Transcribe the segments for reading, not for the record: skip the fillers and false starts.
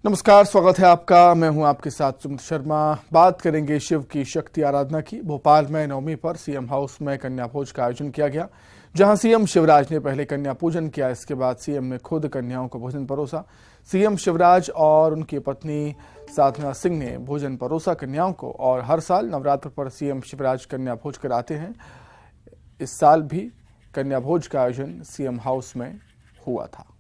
नमस्कार, स्वागत है आपका। मैं हूं आपके साथ सुमित शर्मा। बात करेंगे शिव की शक्ति आराधना की। भोपाल में नवमी पर सीएम हाउस में कन्या भोज का आयोजन किया गया, जहां सीएम शिवराज ने पहले कन्या पूजन किया। इसके बाद सीएम ने खुद कन्याओं को भोजन परोसा। सीएम शिवराज और उनकी पत्नी साधना सिंह ने भोजन परोसा कन्याओं को। और हर साल नवरात्र पर सीएम शिवराज कन्या भोज कराते हैं। इस साल भी कन्या भोज का आयोजन सीएम हाउस में हुआ था।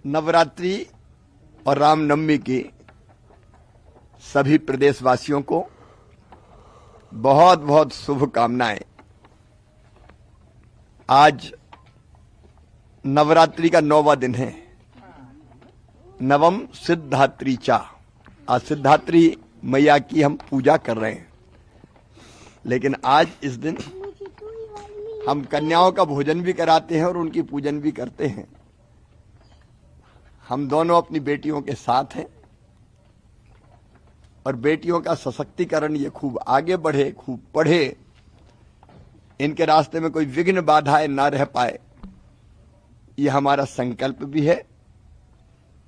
नवरात्रि और रामनवमी की सभी प्रदेशवासियों को बहुत बहुत शुभकामनाएं। आज नवरात्रि का 9वां दिन है। नवम सिद्धात्री चा। आज सिद्धात्री मैया की हम पूजा कर रहे हैं, लेकिन आज इस दिन हम कन्याओं का भोजन भी कराते हैं और उनकी पूजन भी करते हैं। हम दोनों अपनी बेटियों के साथ हैं और बेटियों का सशक्तिकरण ये खूब आगे बढ़े, खूब पढ़े, इनके रास्ते में कोई विघ्न बाधाएं ना रह पाए, ये हमारा संकल्प भी है।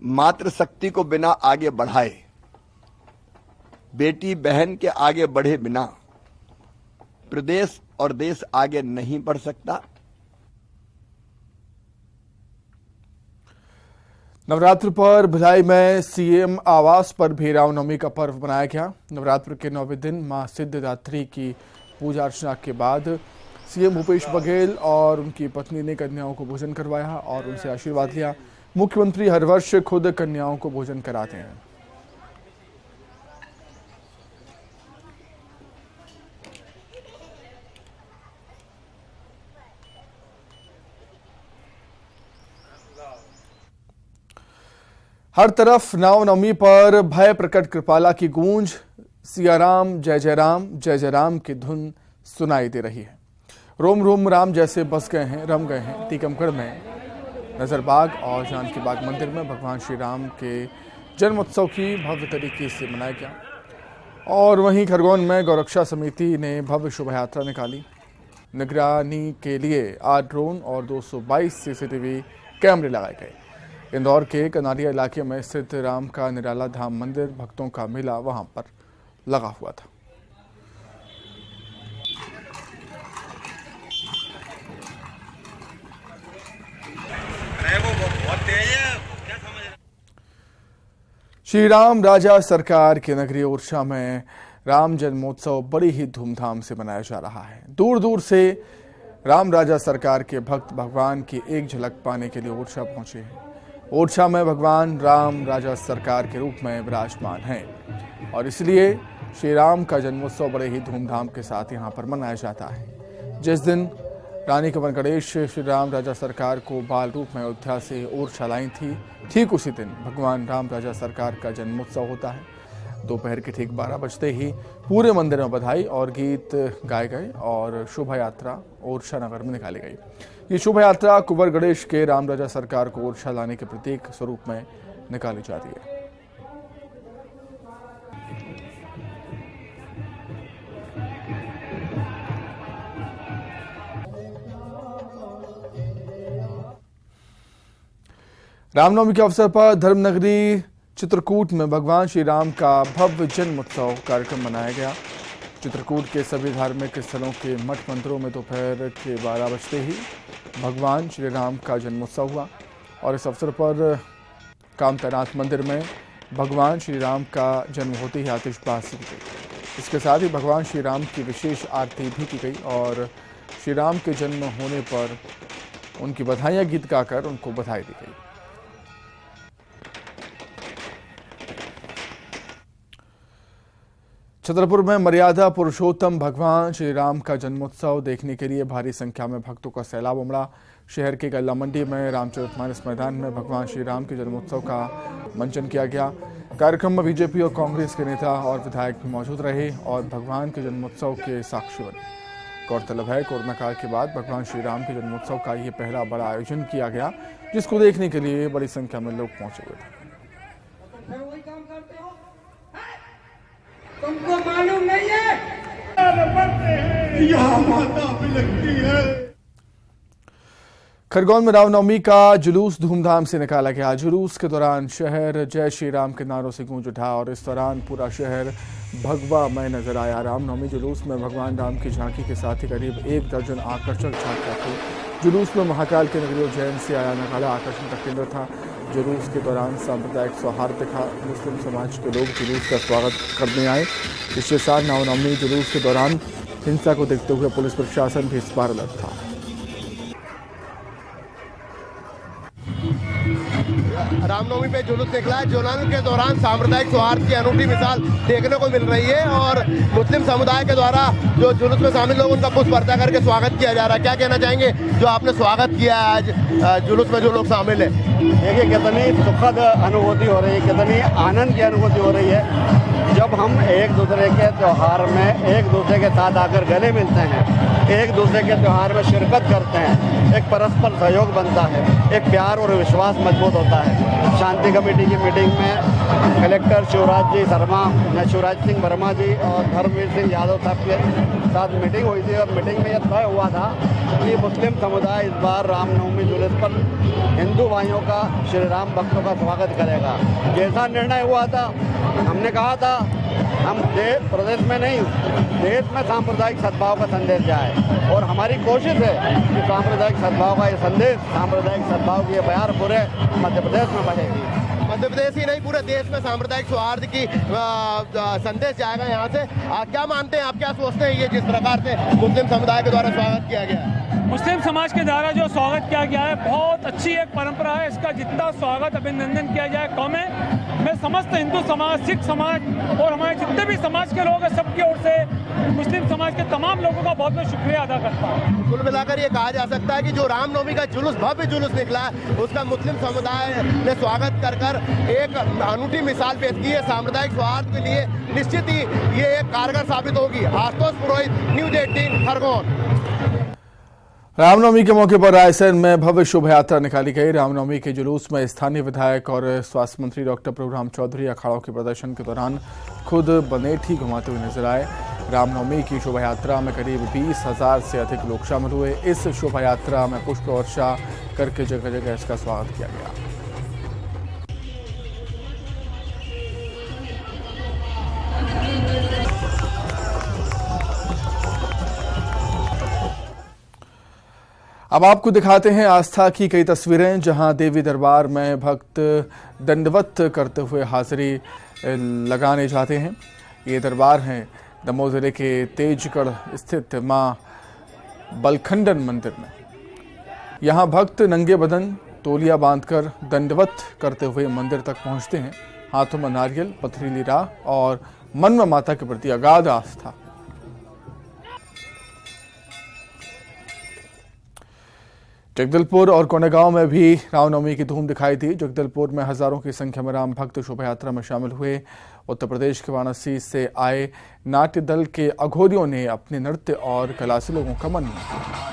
मातृशक्ति को बिना आगे बढ़ाए, बेटी बहन के आगे बढ़े बिना प्रदेश और देश आगे नहीं बढ़ सकता। नवरात्र पर भिलाई में सीएम आवास पर भी रामनवमी का पर्व मनाया गया। नवरात्र के 9वें दिन मां सिद्धिदात्री की पूजा अर्चना के बाद सीएम भूपेश बघेल और उनकी पत्नी ने कन्याओं को भोजन करवाया और उनसे आशीर्वाद लिया। मुख्यमंत्री हर वर्ष खुद कन्याओं को भोजन कराते हैं। हर तरफ रामनवमी पर भय प्रकट कृपाला की गूंज। सिया राम जय जय राम की धुन सुनाई दे रही है। रोम रोम राम जैसे बस गए हैं, रम गए हैं। टीकमगढ़ में नजरबाग और जानकी बाग मंदिर में भगवान श्री राम के जन्मोत्सव की भव्य तरीके से मनाया गया। और वहीं खरगोन में गौरक्षा समिति ने भव्य शोभा यात्रा निकाली। निगरानी के लिए 8 ड्रोन और 222 सीसीटीवी कैमरे लगाए गए। इंदौर के कनारिया इलाके में स्थित राम का निराला धाम मंदिर, भक्तों का मेला वहां पर लगा हुआ था। श्री राम राजा सरकार की नगरी ओरछा में राम जन्मोत्सव बड़ी ही धूमधाम से मनाया जा रहा है। दूर दूर से राम राजा सरकार के भक्त भगवान की एक झलक पाने के लिए ओरछा पहुंचे हैं। ओरछा में भगवान राम राजा सरकार के रूप में विराजमान हैं और इसलिए श्री राम का जन्मोत्सव बड़े ही धूमधाम के साथ यहाँ पर मनाया जाता है। जिस दिन रानी कंवर गणेश श्री राम राजा सरकार को बाल रूप में अयोध्या से ओरछा लाई थी, ठीक उसी दिन भगवान राम राजा सरकार का जन्मोत्सव होता है। दोपहर के ठीक 12 बजते ही पूरे मंदिर में बधाई और गीत गाए गए और शोभा यात्रा ओरछा नगर में निकाली गई। ये शोभा यात्रा कुंवर गणेश के राम राजा सरकार को ओरछा लाने के प्रतीक स्वरूप में निकाली जाती है। रामनवमी के अवसर पर धर्मनगरी चित्रकूट में भगवान श्री राम का भव्य जन्मोत्सव कार्यक्रम मनाया गया। चित्रकूट के सभी धार्मिक स्थलों के मठ मंदिरों में दोपहर के 12 बजते ही भगवान श्री राम का जन्मोत्सव हुआ और इस अवसर पर कामतानाथ मंदिर में भगवान श्री राम का जन्म होते ही आतिशबाजी की गई। इसके साथ ही भगवान श्री राम की विशेष आरती भी की गई और श्री राम के जन्म होने पर उनकी बधाइयाँ गीत गाकर उनको बधाई दी गई। छतरपुर में मर्यादा पुरुषोत्तम भगवान श्री राम का जन्मोत्सव देखने के लिए भारी संख्या में भक्तों का सैलाब उमड़ा। शहर के गल्ला मंडी में रामचरितमानस मैदान में भगवान श्री राम के जन्मोत्सव का मंचन किया गया। कार्यक्रम में बीजेपी और कांग्रेस के नेता और विधायक भी मौजूद रहे और भगवान के जन्मोत्सव के साक्षी बने। गौरतलब है, कोरोना काल के बाद भगवान श्री राम के जन्मोत्सव का ये पहला बड़ा आयोजन किया गया, जिसको देखने के लिए बड़ी संख्या में लोग पहुंचे हुए थे। तुमको मालूम नहीं है, यहाँ माता भी लगती है। खरगोन में रामनवमी का जुलूस धूमधाम से निकाला गया। जुलूस के दौरान शहर जय श्री राम के नारों से गूंज उठा और इस दौरान पूरा शहर भगवामय नजर आया। रामनवमी जुलूस में भगवान राम की झांकी के साथ ही करीब 1 दर्जन आकर्षक झांकियां थी। जुलूस में महाकाल के नगरी उज्जैन से आया नगाड़ा आकर्षण का केंद्र था। जुलूस के दौरान सांप्रदायिक सौहार्द दिखा। मुस्लिम समाज के लोग जुलूस का स्वागत करने आए। इसके साथ रामनवमी जुलूस के दौरान हिंसा को देखते हुए पुलिस प्रशासन भी इस बार अलर्ट था। रामनवमी पे जुलूस निकला है। जुलूस के दौरान सांप्रदायिक सौहार्द की अनूठी मिसाल देखने को मिल रही है और मुस्लिम समुदाय के द्वारा जो जुलूस में शामिल लोग उनका पुष्प अर्पण करके स्वागत किया जा रहा है। क्या कहना चाहेंगे जो आपने स्वागत किया है आज जुलूस में जो लोग शामिल है? देखिए कितनी सुखद अनुभूति हो रही है, कितनी आनंद की अनुभूति हो रही है जब हम एक दूसरे के त्यौहार में एक दूसरे के साथ आकर गले मिलते हैं, एक दूसरे के त्यौहार में शिरकत करते हैं, एक परस्पर सहयोग बनता है, एक प्यार और विश्वास मजबूत होता है। शांति कमेटी की मीटिंग में कलेक्टर शिवराज सिंह वर्मा जी और धर्मवीर सिंह यादव साहब के साथ मीटिंग हुई थी और मीटिंग में यह तय हुआ था कि मुस्लिम समुदाय इस बार रामनवमी जुलूस पर हिंदू भाइयों का, श्री राम भक्तों का स्वागत करेगा। जैसा निर्णय हुआ था, हमने कहा था हम प्रदेश में नहीं, देश में सांप्रदायिक सद्भाव का संदेश जाए और हमारी कोशिश है कि सांप्रदायिक सद्भाव का ये संदेश, सांप्रदायिक सद्भाव की ये बयार पूरे मध्य प्रदेश में बहेगी। मध्य प्रदेश ही नहीं पूरे देश में सांप्रदायिक सौहार्द की संदेश जाएगा यहाँ से। क्या मानते हैं आप, क्या सोचते हैं ये जिस प्रकार से मुस्लिम समुदाय के द्वारा स्वागत किया गया है? मुस्लिम समाज के द्वारा जो स्वागत किया गया है बहुत अच्छी एक परंपरा है। इसका जितना स्वागत अभिनंदन किया जाए कम है। मैं समस्त हिंदू समाज, सिख समाज और हमारे जितने भी समाज के लोग हैं सबकी ओर से मुस्लिम समाज के तमाम लोगों का बहुत बहुत शुक्रिया अदा करता हूँ। कुल मिलाकर ये कहा जा सकता है कि जो रामनवमी का जुलूस, भव्य जुलूस निकला है, उसका मुस्लिम समुदाय ने स्वागत कर एक अनूठी मिसाल पेश की है सांप्रदायिक सौहार्द के लिए। निश्चित ही ये एक कारगर साबित होगी। आशुतोष पुरोहित, न्यूज 18 खरगोन। रामनवमी के मौके पर रायसेन में भव्य शोभा यात्रा निकाली गई। रामनवमी के जुलूस में स्थानीय विधायक और स्वास्थ्य मंत्री डॉक्टर प्रभुराम चौधरी अखाड़ों के प्रदर्शन के दौरान खुद बनेठी घुमाते हुए नजर आए। रामनवमी की शोभा यात्रा में करीब 20,000 से अधिक लोग शामिल हुए। इस शोभा यात्रा में पुष्प वर्षा करके जगह जगह इसका स्वागत किया गया। अब आपको दिखाते हैं आस्था की कई तस्वीरें जहां देवी दरबार में भक्त दंडवत करते हुए हाजिरी लगाने जाते हैं। ये दरबार है दमोह जिले के तेजगढ़ स्थित मां बलखंडन मंदिर में। यहां भक्त नंगे बदन तोलिया बांधकर दंडवत करते हुए मंदिर तक पहुंचते हैं। हाथों में नारियल, पथरीली राह और मन में माता के प्रति अगाध आस्था। जगदलपुर और कोंडागांव में भी रामनवमी की धूम दिखाई दी। जगदलपुर में हजारों की संख्या में राम भक्त शोभा यात्रा में शामिल हुए। उत्तर प्रदेश के वाराणसी से आए नाट्य दल के अघोरियों ने अपने नृत्य और कला से लोगों का मन मोह लिया।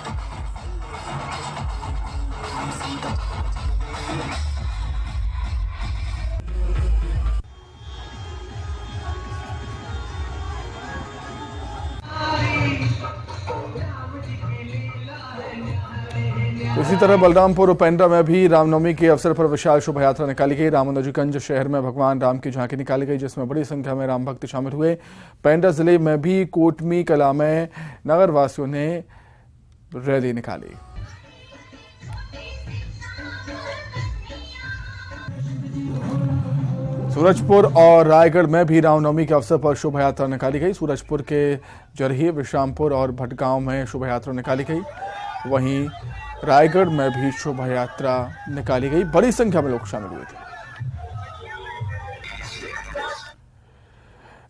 इसी तरह बलरामपुर और पेंड्रा में भी रामनवमी के अवसर पर विशाल शोभा यात्रा निकाली गई। रामानुजगंज शहर में भगवान राम की झांकी निकाली गई जिसमें बड़ी संख्या में राम भक्त शामिल हुए। पेंड्रा जिले में भी कोटमी कला में नगरवासियों ने रैली निकाली। सूरजपुर और रायगढ़ में भी रामनवमी के अवसर पर शोभा यात्रा निकाली गई। सूरजपुर के जरही, विश्रामपुर और भटगांव में शोभा यात्रा निकाली गई। वहीं रायगढ़ में भी शोभा यात्रा निकाली गई। बड़ी संख्या में लोग शामिल हुए थे।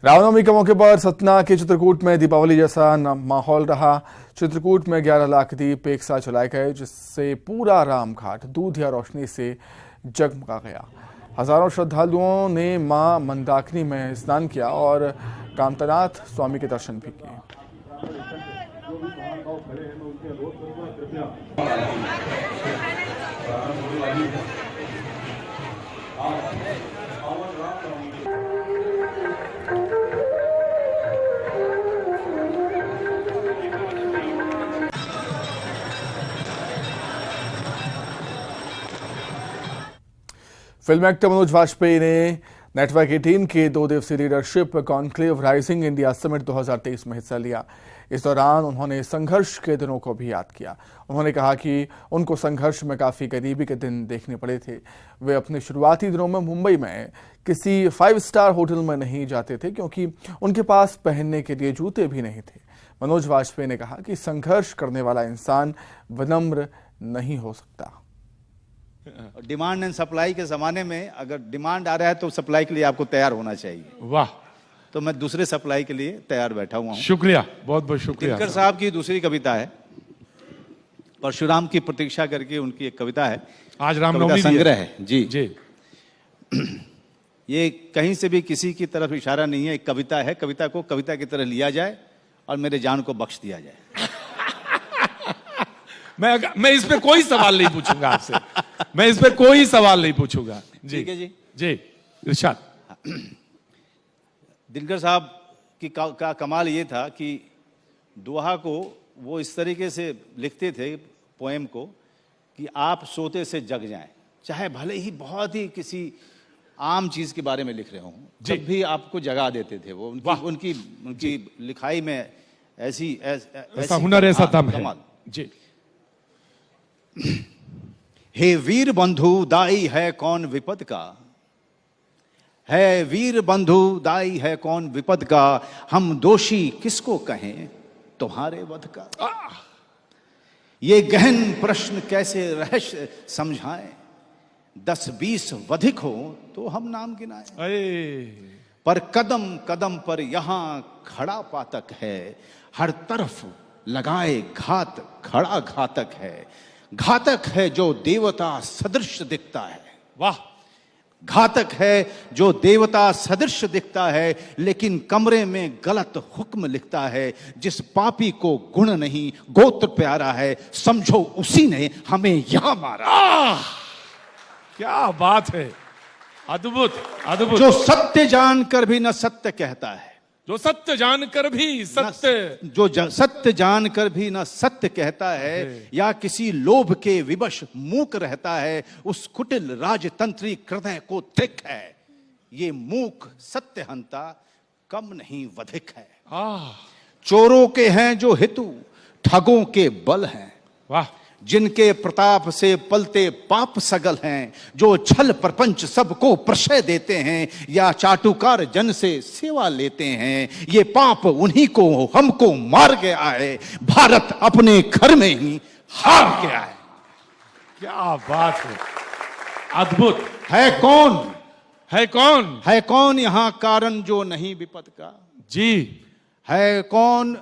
रामनवमी के मौके पर सतना के चित्रकूट में दीपावली जैसा माहौल रहा। चित्रकूट में 11 लाख दीप एक साथ जलाए गए जिससे पूरा रामघाट दूध या रोशनी से जगमगा गया। हजारों श्रद्धालुओं ने मां मंदाकिनी में स्नान किया और कामतनाथ स्वामी के दर्शन भी किए। फिल्म एक्टर मनोज वाजपेयी ने नेटवर्क 18 के 2 दिवसीय leadership conclave rising India summit 2023 में हिस्सा लिया। इस दौरान उन्होंने संघर्ष के दिनों को भी याद किया। उन्होंने कहा कि उनको संघर्ष में काफ़ी गरीबी के दिन देखने पड़े थे। वे अपने शुरुआती दिनों में मुंबई में किसी 5 स्टार होटल में नहीं जाते थे क्योंकि उनके पास पहनने के लिए जूते भी नहीं थे। मनोज वाजपेयी ने कहा कि संघर्ष करने वाला इंसान विनम्र नहीं हो सकता। डिमांड एंड सप्लाई के जमाने में अगर डिमांड आ रहा है तो सप्लाई के लिए आपको तैयार होना चाहिए। वाह, तो मैं दूसरे सप्लाई के लिए तैयार बैठा हुआ हूं। शुक्रिया, बहुत बहुत शुक्रिया। दिनकर साहब की दूसरी कविता है, परशुराम की प्रतीक्षा करके उनकी एक कविता है। आज रामनवमी संग्रह है जी जी। ये कहीं से भी किसी की तरफ इशारा नहीं है, एक कविता है। कविता को कविता की तरह लिया जाए और मेरे जान को बख्श दिया जाए। मैं इस पे कोई सवाल नहीं पूछूंगा आपसे। मैं इस पे कोई सवाल नहीं पूछूंगा। जी ठीक है जी। जी इरशाद। दिनकर साहब की का कमाल ये था कि दोहा को वो इस तरीके से लिखते थे पोएम को कि आप सोते से जग जाएं, चाहे भले ही बहुत ही किसी आम चीज के बारे में लिख रहे हों, जब भी आपको जगा देते थे वो। उनकी लिखाई में ऐसा हुनर, ऐसा दम है। कमाल। जी। हे वीर बंधु दाई है कौन विपद का, है वीर बंधु दाई है कौन विपद का, हम दोषी किसको कहें तुम्हारे वध का। ये गहन प्रश्न कैसे रहस्य समझाएं, 10-20 वधिक हो तो हम नाम गिनाएं। पर कदम कदम पर यहां खड़ा पातक है, हर तरफ लगाए घात खड़ा घातक है। घातक है जो देवता सदृश दिखता है। वाह। घातक है जो देवता सदृश दिखता है, लेकिन कमरे में गलत हुक्म लिखता है। जिस पापी को गुण नहीं गोत्र प्यारा है, समझो उसी ने हमें यहां मारा। क्या बात है, अद्भुत अद्भुत। जो सत्य जानकर भी न सत्य कहता है, जो सत्य जानकर भी सत्य, सत्य जानकर भी न सत्य कहता है, या किसी लोभ के विवश मूक रहता है, उस कुटिल राजतंत्री हृदय को धिक् है। ये मूक सत्यहंता कम नहीं वधिक है। चोरों के हैं जो हितु, ठगों के बल हैं। वाह। जिनके प्रताप से पलते पाप सगल हैं, जो छल प्रपंच सबको प्रशय देते हैं, या चाटुकार जन से सेवा लेते हैं। ये पाप उन्हीं को हमको मार गया है, भारत अपने घर में ही हार गया है। क्या बात है, अद्भुत। है कौन, है कौन, है कौन यहाँ कारण जो नहीं विपद का। जी। है कौन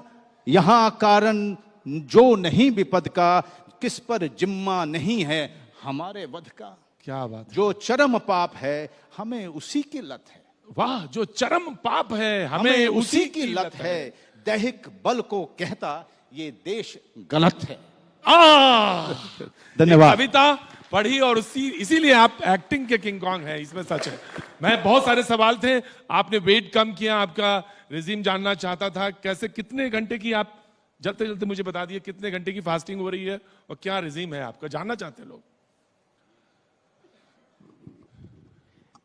यहाँ कारण जो नहीं विपद का, किस पर जिम्मा नहीं है हमारे वध का। क्या बात है। जो चरम पाप है हमें उसी की लत है। वाह। जो चरम पाप है हमें उसी की लत है। दैहिक बल को कहता ये देश गलत है। धन्यवाद। कविता पढ़ी और इसीलिए आप एक्टिंग के किंग कॉन्ग हैं, इसमें सच है। मैं बहुत सारे सवाल थे, आपने वेट कम किया, आपका रिजीम जानना चाहता था। कैसे, कितने घंटे की आप, जल्दी जल्दी मुझे बता दिए कितने घंटे की फास्टिंग हो रही है और क्या रिजीम है आपका, जानना चाहते हैं लोग।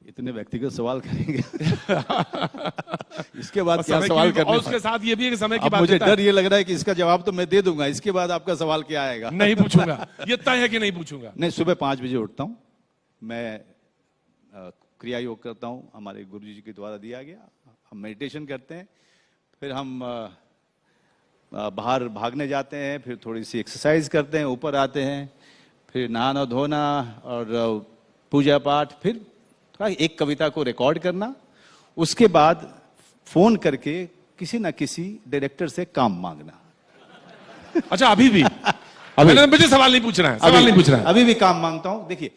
इतने व्यक्तिगत सवाल करेंगे इसके बाद क्या सवाल करने। और उसके साथ ये भी एक समय की बात। मुझे डर ये लग रहा है कि इसका जवाब तो मैं दे दूंगा, इसके बाद आपका सवाल क्या आएगा। नहीं पूछूंगा, ये तय है कि नहीं पूछूंगा। नहीं, सुबह 5 बजे उठता हूं मैं, क्रिया योग करता हूं, हमारे गुरु जी के द्वारा दिया गया। हम मेडिटेशन करते हैं, फिर हम बाहर भागने जाते हैं, फिर थोड़ी सी एक्सरसाइज करते हैं, ऊपर आते हैं, फिर नहाना धोना और पूजा पाठ, फिर एक कविता को रिकॉर्ड करना, उसके बाद फोन करके किसी ना किसी डायरेक्टर से काम मांगना। अच्छा, अभी भी मुझे सवाल नहीं पूछना है, सवाल नहीं पूछना है। अभी भी काम मांगता हूं। देखिए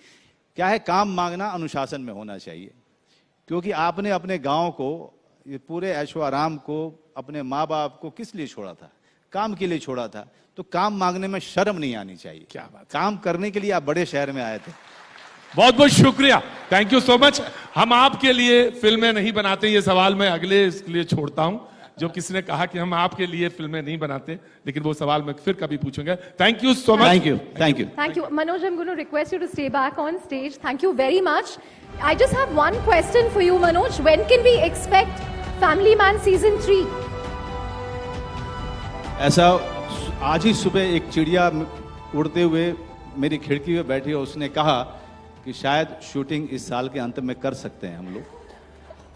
क्या है, काम मांगना अनुशासन में होना चाहिए, क्योंकि आपने अपने गांव को, ये पूरे ऐशो आराम को, अपने माँ बाप को किस लिए छोड़ा था? काम के लिए छोड़ा था। तो काम मांगने में शर्म नहीं आनी चाहिए। क्या बात, काम करने के लिए आप बड़े शहर में आए थे। बहुत बहुत शुक्रिया, थैंक यू सो मच। हम आपके लिए फिल्में नहीं बनाते, ये सवाल मैं अगले इसके लिए छोड़ता हूं। जो किसी ने कहा कि हम आपके लिए फिल्में नहीं बनाते, लेकिन वो सवाल मैं फिर कभी पूछूंगा। Thank you so much. Thank you, thank you. Thank you. Manoj, I'm going to request you to stay back on stage. Thank you very much. I just have one question for you, Manoj. When can we expect Family Man Season 3? ऐसा आज ही सुबह एक चिड़िया उड़ते हुए मेरी खिड़की में बैठी और उसने कहा कि शायद शूटिंग इस साल के अंत में कर सकते हैं हम लोग,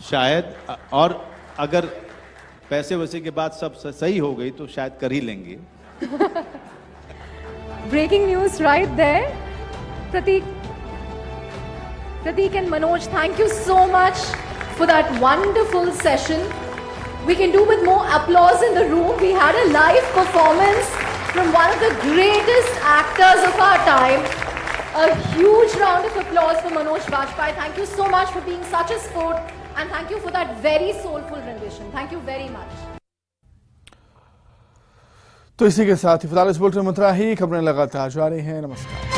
शायद, और अगर पैसे वैसे के बाद सब सही हो गई तो शायद कर ही लेंगे। Breaking news right there. Prateek and Manoj, thank you so much for that wonderful session. We can do with more applause in the room. We had a live performance from one of the greatest actors of our time. A huge round of applause for Manoj Bajpayee. Thank you so much for being such a sport, and thank you for that very soulful rendition. Thank you very much. तो इसी के साथ ही फिलहाल इस bulletin में इतना ही। खबरें लगातार जारी हैं। नमस्कार।